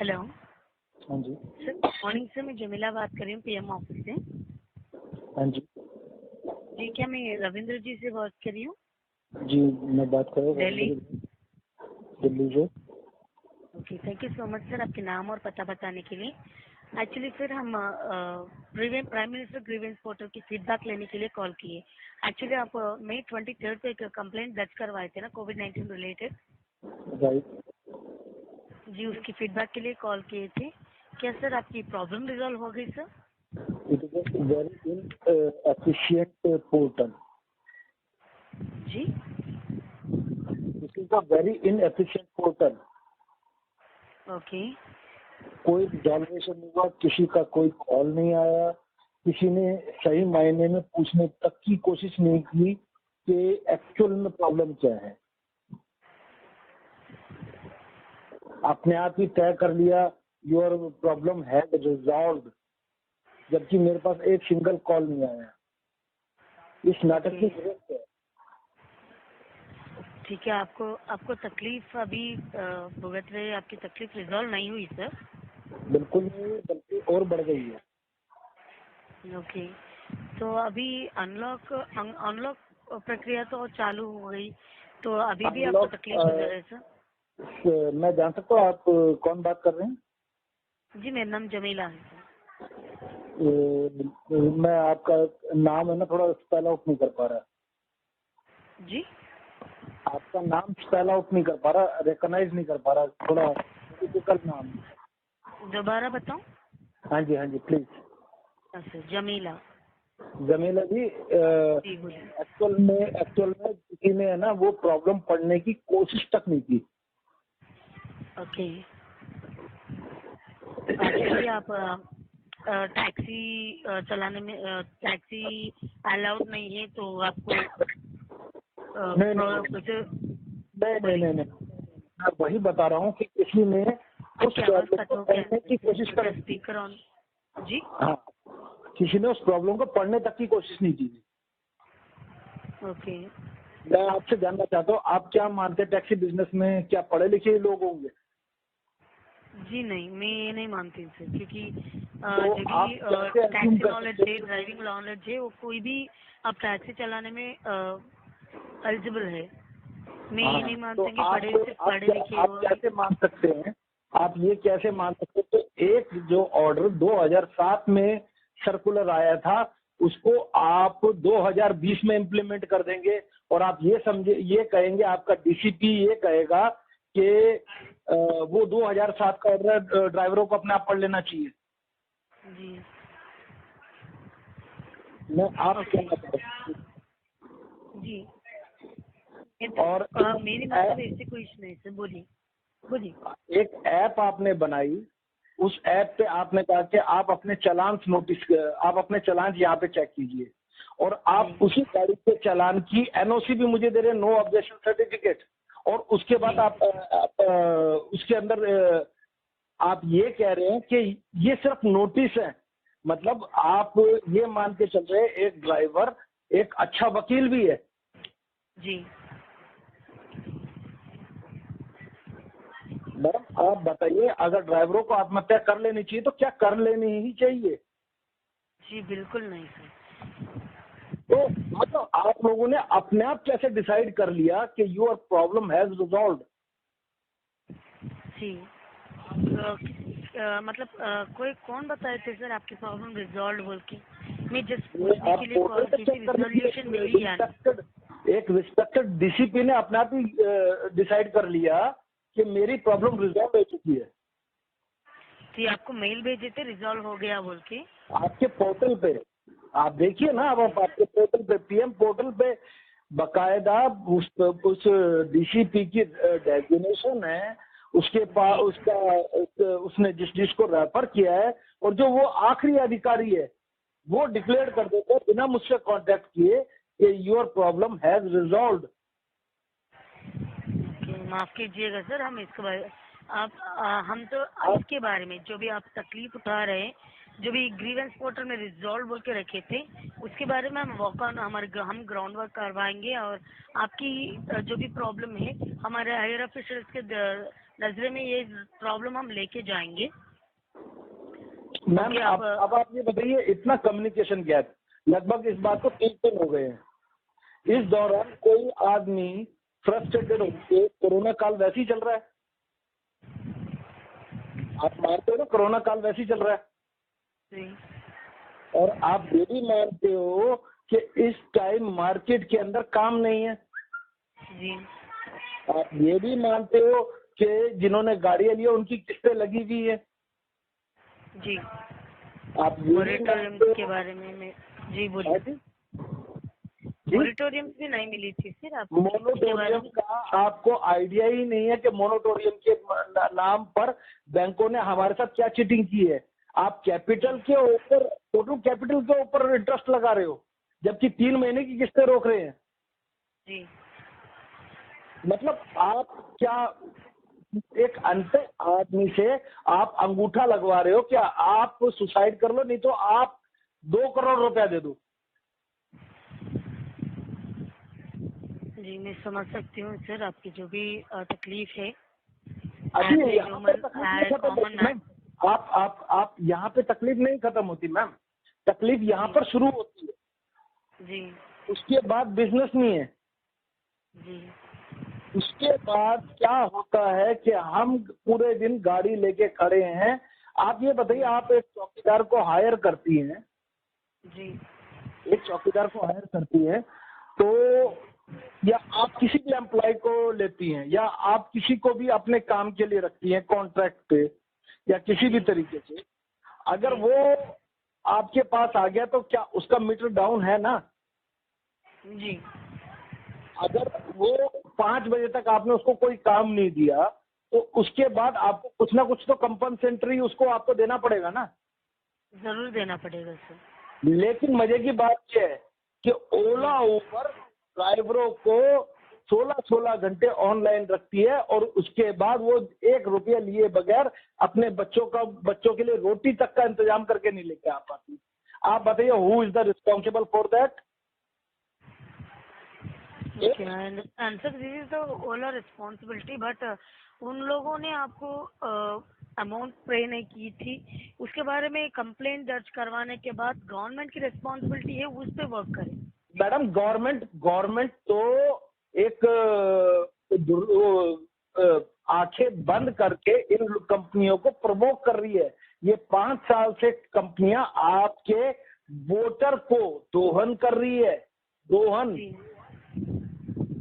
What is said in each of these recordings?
Hello हाँ जी। Sir, morning से मैं जमीला बात कर रही हूँ पीएम ऑफिस से। हाँ जी। जी, क्या मैं रविंद्र जी से बात कर रही हूँ? जी मैं बात कर रहा हूँ दिल्ली। दिल्ली से। Okay, thank you so much sir आपके नाम और पता बताने के लिए। एक्चुअली सर हम प्राइम मिनिस्टर ग्रीवेंस पोर्टल की फीडबैक लेने के लिए कॉल किए। एक्चुअली आप मई 23 को एक कंप्लेंट दर्ज करवाए थे ना कोविड-19 रिलेटेड। राइट। जी, उसकी फीडबैक के लिए कॉल किए थे। क्या सर आपकी प्रॉब्लम रिजॉल्व हो गई sir? It is a very inefficient portal. जी, this is a very inefficient portal. Okay. कोई रिजॉल्वेशन नहीं हुआ, किसी का कोई कॉल नहीं आया, किसी ने सही मायने में पूछने तक की कोशिश नहीं की कि एक्चुअल में प्रॉब्लम क्या है। अपने आप ही तय कर लिया योर प्रॉब्लम है रिजॉल्व, जबकि मेरे पास एक सिंगल कॉल नहीं आया। इस नाटक की जरूरत है। ठीक है, आपको आपको तकलीफ अभी भुगत रहे, आपकी तकलीफ रिजॉल्व नहीं हुई सर? बिल्कुल नहीं, बल्कि और बढ़ गई है। ओके, तो अभी अनलॉक प्रक्रिया तो चालू हो गई, तो अभी भी आपको अनलॉक, तकलीफ नजर है सर? मैं जान सकता हूँ आप कौन बात कर रहे हैं? जी, मेरा नाम जमीला है सर। मैं आपका नाम है ना थोड़ा स्पेल आउट नहीं कर पा रहा। जी, आपका नाम स्पेल आउट नहीं कर पा रहा, रिकॉग्नाइज नहीं कर पा रहा, थोड़ा डिफिकल्ट नाम है। दोबारा बताऊं? हाँ जी, हाँ जी, प्लीज। अच्छा, जमीला। जमीला जी, जी बोलिए। एक्चुअल में किसी ने है ना वो प्रॉब्लम पढ़ने की कोशिश तक नहीं की। ओके, एक्चुअली आप टैक्सी चलाने में टैक्सी अलाउड नहीं है, तो आपको नहीं नहीं नहीं नहीं, मैं वही बता रहा हूँ कि किसी ने उस प्रॉब्लम को पढ़ने की कोशिश कर स्पीकर ऑन। जी, हाँ, किसी ने उस प्रॉब्लम को पढ़ने तक की कोशिश नहीं की। ओके। मैं आपसे जानना चाहता हूँ, आप क्या मानते हैं टैक्सी बिजनेस में क्या पढ़े लिखे लोग होंगे? जी नहीं, मैं ये नहीं मानती सर, क्योंकि तो जो आप भी कैसे assume टैक्सी कर नॉलेज सकते है, हैं? ड्राइविंग नॉलेज है, वो कोई भी आप टैक्सी चलाने में एलिजिबल है। मैं ये नहीं हाँ, तो मानती कि आप पढ़े लिखे आप हो। कैसे मान सकते हैं? आप ये कैसे मान सकते हैं? तो एक जो ऑर्डर 2007 में सर्कुलर आया था, उसको आप 2020 में इम्प्लीमेंट कर देंगे और आप ये कहेंगे, आपका डीसीपी ये कहेगा कि वो 2007 का ऑर्डर ड्राइवरों को अपने आप पढ़ लेना चाहिए। जी, मैं आप ओके। क्या करें? जी, और मेरी मतलब ऐसे कोई इशू नहीं सर, बोलिए बोलिए। एक ऐप आपने बनाई, उस ऐप पे आपने कहा कि आप अपने अपने चालान यहाँ पे चेक कीजिए, और आप उसी गाड़ी के चालान की एनओसी भी मुझे दे रहे हैं, नो ऑब्जेक्शन सर्टिफिकेट। और उसके बाद आप उसके अंदर आप ये कह रहे हैं कि ये सिर्फ नोटिस है। मतलब आप ये मान के चल रहे हैं एक ड्राइवर एक अच्छा वकील भी है। जी, मैडम आप बताइए, अगर ड्राइवरों को आत्महत्या कर लेनी चाहिए तो क्या कर लेनी ही चाहिए? जी बिल्कुल नहीं सर। तो मतलब आप लोगों ने अपने आप कैसे डिसाइड कर लिया कि योर प्रॉब्लम हैज रिजॉल्व्ड? जी, मतलब कोई कौन बताए थे सर आपकी प्रॉब्लम रिजॉल्व बोल के? मैं जस्ट पूछने आप के लिए पोर्टल कॉल पे की थी, चेक कर रिजोल्यूशन मिली लीजिए। या नहीं? एक रिस्पेक्टेड डीसीपी ने अपने आप ही डिसाइड कर लिया कि मेरी प्रॉब्लम रिजॉल्व हो चुकी है। जी, आपको मेल भेजे थे रिजॉल्व हो गया बोल के? आपके पोर्टल पे आप देखिए ना, अब आप आपके पोर्टल पे, पीएम पोर्टल पे बकायदा उस डीसीपी की डेजिग्नेशन है, उसके पास उसने जिसको रेफर किया है, और जो वो आखिरी अधिकारी है वो डिक्लेयर कर देता है बिना मुझसे कांटेक्ट किए कि योर प्रॉब्लम हैज रिजॉल्व्ड। माफ कीजिएगा सर, हम इसके बारे आप हम तो इसके बारे में जो भी आप तकलीफ उठा रहे हैं, जो भी ग्रीवेंस पोर्टल में रिजॉल्व बोल के रखे थे, उसके बारे में हम वॉक ऑन हम ग्राउंड वर्क करवाएंगे, और आपकी जो भी प्रॉब्लम है हमारे हायर ऑफिसर्स के नजरे में ये प्रॉब्लम हम लेके जाएंगे। मैम ओके, अब आप ये बताइए, इतना कम्युनिकेशन गैप लगभग इस बात को 3 दिन हो गए हैं। इस दौरान कोई आदमी फ्रस्ट्रेटेड होकर, कोरोना काल वैसे ही चल रहा है, आप मानते हो ना, कोरोना काल वैसे ही चल रहा है। जी और आप ये भी मानते हो कि इस टाइम मार्केट के अंदर काम नहीं है। जी आप ये भी मानते हो कि जिन्होंने गाड़ियां ली है उनकी किस्तें लगी हुई है। जी आप ये भी मोरेटोरियम मानते के हो, बारे में जी है बोलिए। जी? मोरेटोरियम भी नहीं मिली थी सर आपको इसके बारे मोनोटोरियम में? का आपको आइडिया ही नहीं है कि मोनोटोरियम के नाम पर बैंकों ने हमारे साथ क्या चीटिंग की है। आप कैपिटल के ऊपर, टोटल कैपिटल के ऊपर इंटरेस्ट लगा रहे हो, जबकि 3 महीने की किस्तें रोक रहे हैं। जी मतलब आप क्या, एक अनपढ़ आदमी से आप अंगूठा लगवा रहे हो, क्या आप सुसाइड कर लो, नहीं तो आप 2 करोड़ रुपया दे दो। जी मैं समझ सकती हूँ सर आपकी जो भी तकलीफ है। अभी As a यहाँ पर human, तकलीफ as नहीं खत्म common होती मैम। आप यहाँ पे तकलीफ नहीं खत्म होती मैम, तकलीफ यहाँ पर शुरू होती है। जी उसके बाद बिजनेस नहीं है। जी उसके बाद क्या होता है कि हम पूरे दिन गाड़ी लेके खड़े हैं। आप ये बताइए, आप एक चौकीदार को हायर करती हैं, जी एक चौकीदार को हायर करती हैं, तो या आप किसी भी एम्प्लॉय को लेती हैं, या आप किसी को भी अपने काम के लिए रखती हैं कॉन्ट्रैक्ट पे या किसी भी तरीके से, अगर वो आपके पास आ गया तो क्या उसका मीटर डाउन है ना? जी अगर वो 5 बजे तक आपने उसको कोई काम नहीं दिया तो उसके बाद आपको कुछ ना कुछ तो कंपनसेटरी उसको आपको देना पड़ेगा ना। जरूर देना पड़ेगा सर। लेकिन मजे की बात यह है कि ओला उबर ड्राइवरों को 16-16 घंटे ऑनलाइन रखती है और उसके बाद वो 1 रुपया लिए बगैर अपने बच्चों के लिए रोटी तक का इंतजाम करके नहीं लेके आ पाती। आप बताइए, who is the responsible for that? Okay, I understand. Sir, this is the Ola responsibility, but उन लोगों ने आपको अमाउंट पे नहीं की थी, उसके बारे में कंप्लेंट दर्ज करवाने के बाद गवर्नमेंट की रिस्पॉन्सिबिलिटी है उस पे वर्क करें। मैडम, गवर्नमेंट तो एक आंखें बंद करके इन कंपनियों को प्रमोट कर रही है। ये 5 साल से कंपनियां आपके वोटर को दोहन कर रही है, दोहन। जी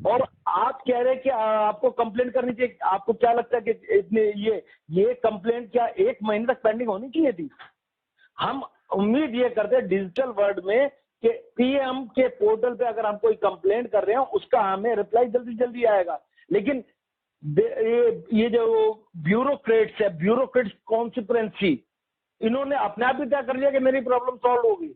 और आप कह रहे हैं कि आपको कंप्लेंट करनी चाहिए। आपको क्या लगता है कि इतने ये कंप्लेंट क्या 1 महीने तक पेंडिंग होनी चाहिए थी? हम उम्मीद ये करते हैं डिजिटल वर्ल्ड में कि पीएम के पोर्टल पे अगर हम कोई कंप्लेंट कर रहे हैं उसका हमें रिप्लाई जल्दी जल्दी आएगा। लेकिन ये जो ब्यूरोक्रेट्स है, ब्यूरोक्रेट्स कॉन्सिक्वेंसी, इन्होंने अपने आप ही तय कर लिया कि मेरी प्रॉब्लम सॉल्व होगी।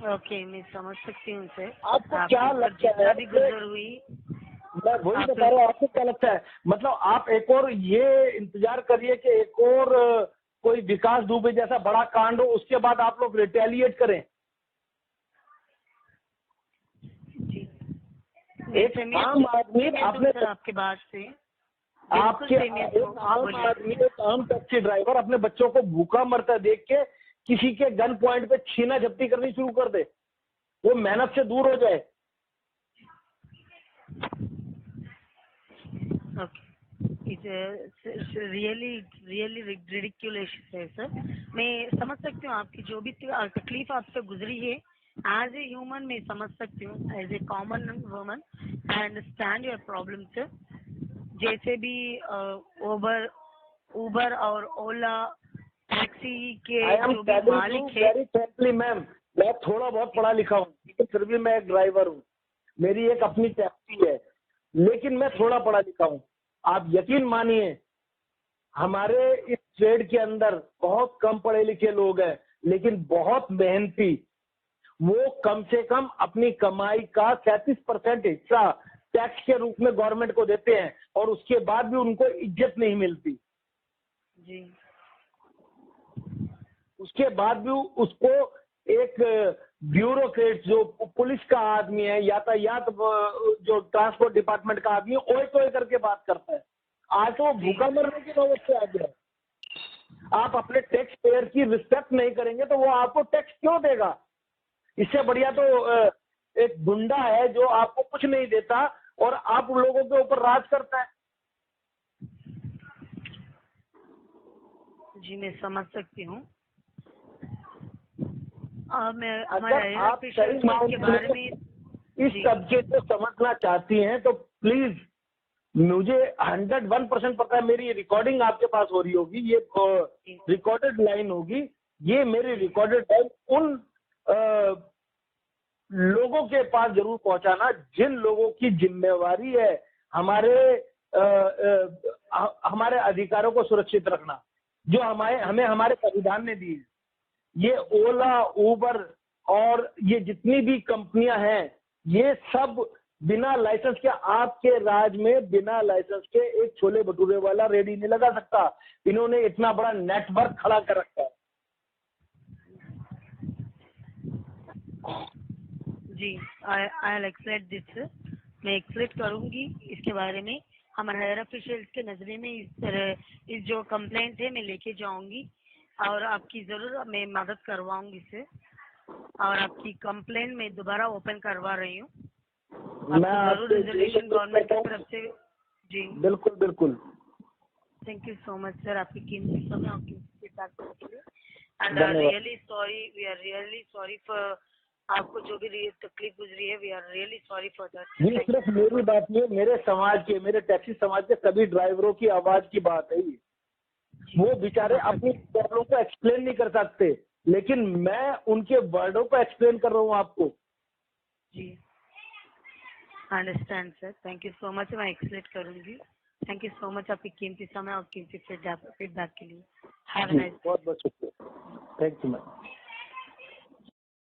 ओके, मैं समझ सकती हूँ सर। आपको क्या लगता है? जितना भी गुजर हुई, मैं वही बता रहा हूँ, आपको क्या लगता है? मतलब आप एक और ये इंतजार करिए कि एक और कोई विकास दुबे जैसा बड़ा कांड हो, उसके बाद आप लोग रिटेलिएट करें। जी एक आम आदमी अपने सर आपके बात से आपके एक आम आदमी, एक आम टैक्सी ड्राइवर अपने बच्चों को भूखा मरता देख के किसी के गन पॉइंट पे छीना झपटी करनी शुरू कर दे, वो मेहनत से दूर हो जाए। रियली रियली रिडिक्युलस है सर। मैं समझ सकती हूँ आपकी जो भी तकलीफ आपसे गुजरी है। एज ए ह्यूमन मैं समझ सकती हूँ, as a common woman I understand your problem sir. जैसे भी उबर और ओला टैक्सी के जो भी मालिक है। वेरी फ्रेंकली मैम, मैं थोड़ा बहुत पढ़ा लिखा हूँ, लेकिन फिर भी मैं एक ड्राइवर हूँ, मेरी एक अपनी टैक्सी है, लेकिन मैं थोड़ा पढ़ा लिखा हूँ। आप यकीन मानिए, हमारे इस ट्रेड के अंदर बहुत कम पढ़े लिखे लोग हैं, लेकिन बहुत मेहनती। वो कम से कम अपनी कमाई का 37% हिस्सा टैक्स के रूप में गवर्नमेंट को देते हैं और उसके बाद भी उनको इज्जत नहीं मिलती। जी उसके बाद भी उसको एक ब्यूरोक्रेट जो पुलिस का आदमी है, यातायात जो ट्रांसपोर्ट डिपार्टमेंट का आदमी है, ओए तोए करके बात करता है। आज तो वो भूखा मरने की नौबत से आ गया है। आप अपने टैक्स पेयर की रिस्पेक्ट नहीं करेंगे तो वो आपको टैक्स क्यों देगा? इससे बढ़िया तो एक गुंडा है जो आपको कुछ नहीं देता और आप लोगों के ऊपर राज करता है। जी मैं समझ सकती हूँ। मैं अगर हमारे आप सही के मायने बारे में में इस सब्जेक्ट को समझना चाहती हैं तो प्लीज, मुझे 101% पता है, मेरी रिकॉर्डिंग आपके पास हो रही होगी, ये रिकॉर्डेड लाइन होगी। ये मेरी रिकॉर्डेड लाइन उन लोगों के पास जरूर पहुंचाना जिन लोगों की जिम्मेवारी है हमारे अधिकारों को सुरक्षित रखना, जो हमें हमारे संविधान ने दी है। ये ओला, उबर और ये जितनी भी कंपनियां हैं, ये सब बिना लाइसेंस के, आपके राज में बिना लाइसेंस के एक छोले भटूरे वाला रेडी नहीं लगा सकता। इन्होंने इतना बड़ा नेटवर्क खड़ा कर रखा है। जी आई एक्सलेट दिस, मैं एक्सलेट करूंगी इसके बारे में। हमारे हायर ऑफिशियल्स के नजरे में इस जो कंप्लेंट है मैं लेके जाऊंगी और आपकी जरूर मैं मदद करवाऊंगी इससे, और आपकी कंप्लेंट मैं दोबारा ओपन करवा रही हूँ। जरूर रिजर्वेशन गवर्नमेंट की तरफ से। जी बिल्कुल बिल्कुल। Thank you so much sir, आपकी कीमती समय और कीमती फीडबैक के लिए। And really sorry, we are really sorry for आपको जो भी तकलीफ गुजरी है। We are really sorry for that. ये सिर्फ मेरी बात नहीं है, मेरे समाज के, मेरे टैक्सी समाज के सभी ड्राइवरों की आवाज की बात है ये। वो बेचारे अपनी प्रॉब्लम को एक्सप्लेन नहीं कर सकते, लेकिन मैं उनके वर्डों को एक्सप्लेन कर रहा हूँ आपको। जी understand sir, thank you so much, मैं एक्सप्लेन करूंगी। थैंक यू सो मच आपकी कीमती समय और कीमती फीडबैक के लिए। Have a nice day. बहुत बहुत शुक्रिया। Thank you ma'am.